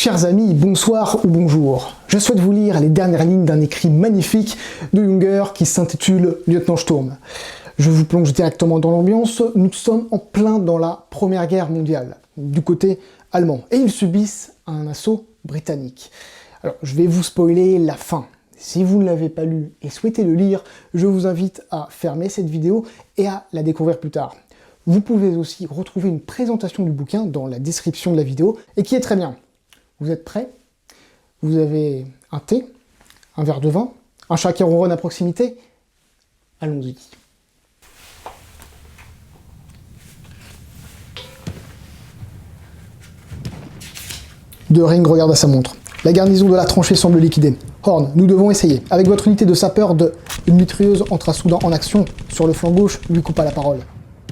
Chers amis, bonsoir ou bonjour. Je souhaite vous lire les dernières lignes d'un écrit magnifique de Junger qui s'intitule Lieutenant Sturm. Je vous plonge directement dans l'ambiance. Nous sommes en plein dans la Première Guerre mondiale, du côté allemand, et ils subissent un assaut britannique. Alors, je vais vous spoiler la fin. Si vous ne l'avez pas lu et souhaitez le lire, je vous invite à fermer cette vidéo et à la découvrir plus tard. Vous pouvez aussi retrouver une présentation du bouquin dans la description de la vidéo, et qui est très bien. Vous êtes prêts? Vous avez un thé, un verre de vin, un chat qui ronronne à proximité? Allons-y. Göring regarde à sa montre. La garnison de la tranchée semble liquidée. Horn, nous devons essayer. Avec votre unité de sapeur Une mitrailleuse entra soudain en action sur le flanc gauche, lui coupa la parole.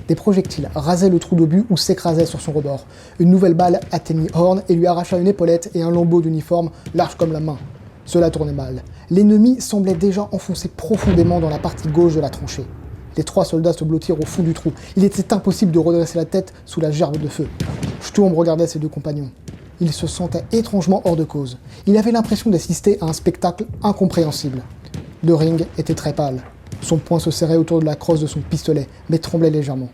Des projectiles rasaient le trou d'obus ou s'écrasaient sur son rebord. Une nouvelle balle atteignit Horn et lui arracha une épaulette et un lambeau d'uniforme large comme la main. Cela tournait mal. L'ennemi semblait déjà enfoncé profondément dans la partie gauche de la tranchée. Les trois soldats se blottirent au fond du trou. Il était impossible de redresser la tête sous la gerbe de feu. Sturm regardait ses deux compagnons. Il se sentait étrangement hors de cause. Il avait l'impression d'assister à un spectacle incompréhensible. Göring était très pâle. Son poing se serrait autour de la crosse de son pistolet, mais tremblait légèrement.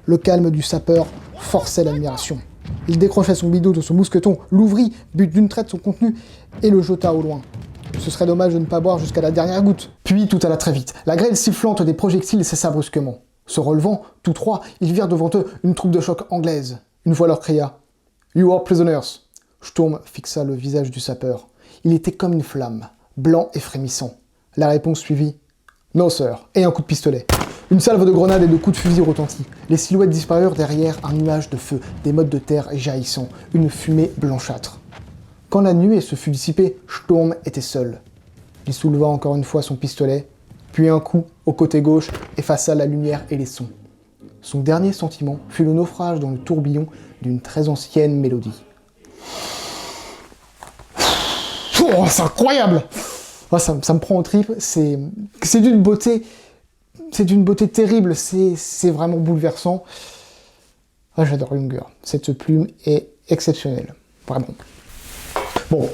Le calme du sapeur forçait l'admiration. Il décrocha son bidon de son mousqueton, l'ouvrit, but d'une traite son contenu, et le jeta au loin. Ce serait dommage de ne pas boire jusqu'à la dernière goutte. Puis tout alla très vite. La grêle sifflante des projectiles cessa brusquement. Se relevant, tous trois, ils virent devant eux une troupe de choc anglaise. Une voix leur cria « You are prisoners !» Sturm fixa le visage du sapeur. Il était comme une flamme, blanc et frémissant. La réponse suivit « No, sir !» et un coup de pistolet. Une salve de grenades et de coups de fusil retentit. Les silhouettes disparurent derrière un nuage de feu, des mottes de terre jaillissant, une fumée blanchâtre. Quand la nuée se fut dissipée, Sturm était seul. Il souleva encore une fois son pistolet, puis un coup au côté gauche effaça la lumière et les sons. Son dernier sentiment fut le naufrage dans le tourbillon d'une très ancienne mélodie. Oh, c'est incroyable! Oh, ça me prend aux tripes, c'est d'une beauté... C'est d'une beauté terrible, c'est vraiment bouleversant. Ah, j'adore Junger. Cette plume est exceptionnelle. Vraiment. Bon,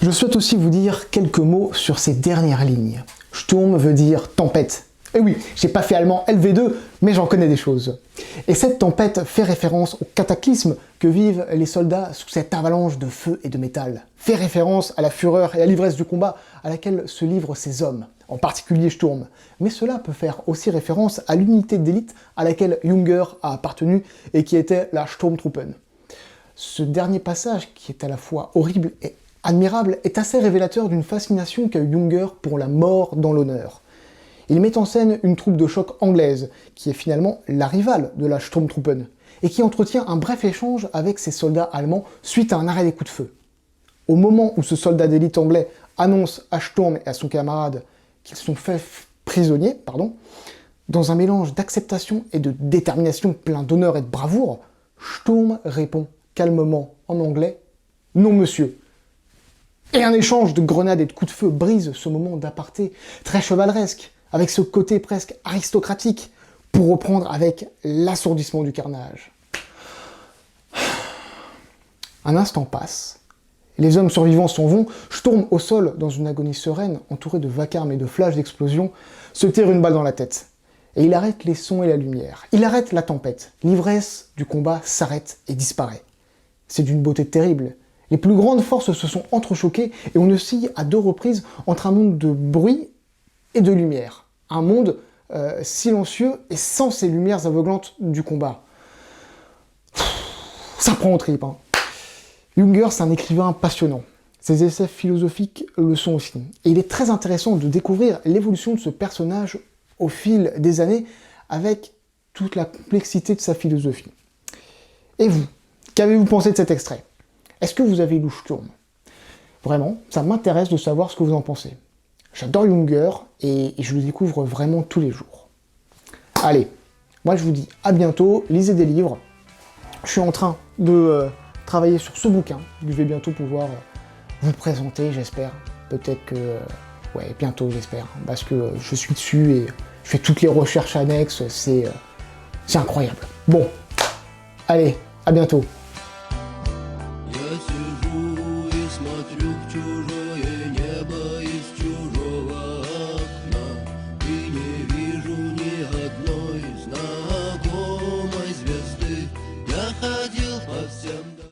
je souhaite aussi vous dire quelques mots sur ces dernières lignes. Sturm veut dire tempête. Et oui, j'ai pas fait allemand LV2, mais j'en connais des choses. Et cette tempête fait référence au cataclysme que vivent les soldats sous cette avalanche de feu et de métal. Fait référence à la fureur et à l'ivresse du combat à laquelle se livrent ces hommes, en particulier Sturm. Mais cela peut faire aussi référence à l'unité d'élite à laquelle Junger a appartenu et qui était la Sturmtruppen. Ce dernier passage, qui est à la fois horrible et admirable, est assez révélateur d'une fascination qu'a eu Junger pour la mort dans l'honneur. Il met en scène une troupe de choc anglaise, qui est finalement la rivale de la Sturmtruppen, et qui entretient un bref échange avec ses soldats allemands suite à un arrêt des coups de feu. Au moment où ce soldat d'élite anglais annonce à Sturm et à son camarade qu'ils sont faits prisonniers, dans un mélange d'acceptation et de détermination plein d'honneur et de bravoure, Sturm répond calmement en anglais « Non, monsieur ». Et un échange de grenades et de coups de feu brise ce moment d'aparté très chevaleresque, avec ce côté presque aristocratique, pour reprendre avec l'assourdissement du carnage. Un instant passe, les hommes survivants s'en vont, Sturm au sol, dans une agonie sereine, entouré de vacarmes et de flashs d'explosions, se tire une balle dans la tête. Et il arrête les sons et la lumière. Il arrête la tempête. L'ivresse du combat s'arrête et disparaît. C'est d'une beauté terrible. Les plus grandes forces se sont entrechoquées et on oscille à deux reprises entre un monde de bruit et de lumière. Un monde silencieux et sans ces lumières aveuglantes du combat. Ça prend aux tripes, hein. Junger, c'est un écrivain passionnant. Ses essais philosophiques le sont aussi. Et il est très intéressant de découvrir l'évolution de ce personnage au fil des années avec toute la complexité de sa philosophie. Et vous, qu'avez-vous pensé de cet extrait? Est-ce que vous avez lu Sturm? Vraiment, ça m'intéresse de savoir ce que vous en pensez. J'adore Junger et je le découvre vraiment tous les jours. Allez, moi je vous dis à bientôt, lisez des livres. Je suis en train de travailler sur ce bouquin que je vais bientôt pouvoir vous présenter, j'espère. Peut-être que... ouais, bientôt j'espère, parce que je suis dessus et je fais toutes les recherches annexes, c'est incroyable. Bon, allez, à bientôt.